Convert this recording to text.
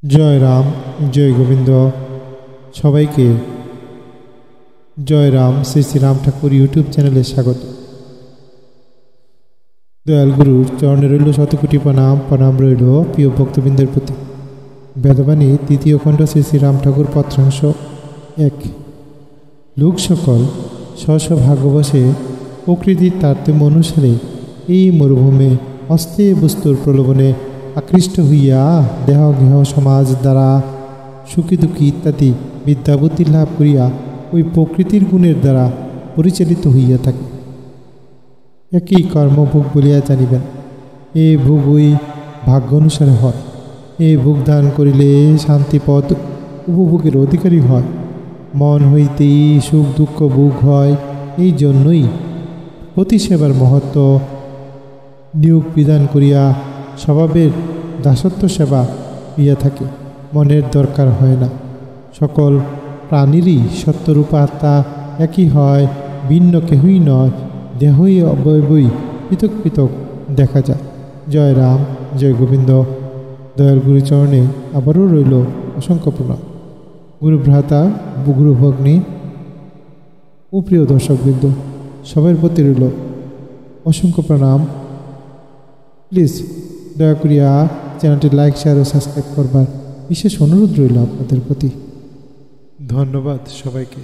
জয় রাম, জয় গোবিন্দ। সবাইকে জয় রাম, শ্রী শ্রী রাম ঠাকুর ইউটিউব চ্যানেলে স্বাগত। দয়াল গুরুর চরণে রইল শতকোটি প্রণাম। প্রণাম রইল প্রিয় ভক্তবৃন্দের প্রতি। বেদবাণী তৃতীয় খণ্ড, শ্রী শ্রী রাম ঠাকুর পত্রাংশ 1। লোক সকল স্ব ভাগ্যবশে প্রকৃতির তারতম্য অনুসারে এই মরুভূমে অস্থায়ী বস্তুর প্রলোভনে আকৃষ্ট হইয়া দেহ গেহ সমাজ দ্বারা সুখী দুঃখী ইত্যাদি বিদ্যাবুদ্ধি লাভ করিয়া ওই প্রকৃতির গুণের দ্বারা পরিচালিত হইয়া থাকে। একই কর্মভোগ বলিয়া জানিবেন। এই ভোগ ওই ভাগ্য অনুসারে হয়। এই ভোগ দান করিলে শান্তিপদ উপভোগের অধিকারী হয়। মন হইতেই সুখ দুঃখ ভোগ হয়। এই জন্যই প্রতিসেবার মহত্ব নিয়োগ বিধান করিয়া স্বভাবের দাসত্ব সেবা হইয়া থাকে। মনের দরকার হয় না। সকল প্রাণীরই সত্যরূপ আত্মা একই হয়, ভিন্ন কেহই নয়। দেহই অবয়বই পৃথক পৃথক দেখা যায়। জয় রাম, জয় গোবিন্দ। দয়াল গুরুচরণে আবারও রইল অসংখ্য প্রণাম। গুরু ভ্রাতা, গুরু ভগ্নী ও প্রিয় দর্শকবৃন্দ, সবার প্রতি রইল অসংখ্য প্রণাম। প্লিজ দয়া করিয়া চ্যানেলটি লাইক, শেয়ার ও সাবস্ক্রাইব করবার বিশেষ অনুরোধ রইল আপনাদের প্রতি। ধন্যবাদ সবাইকে।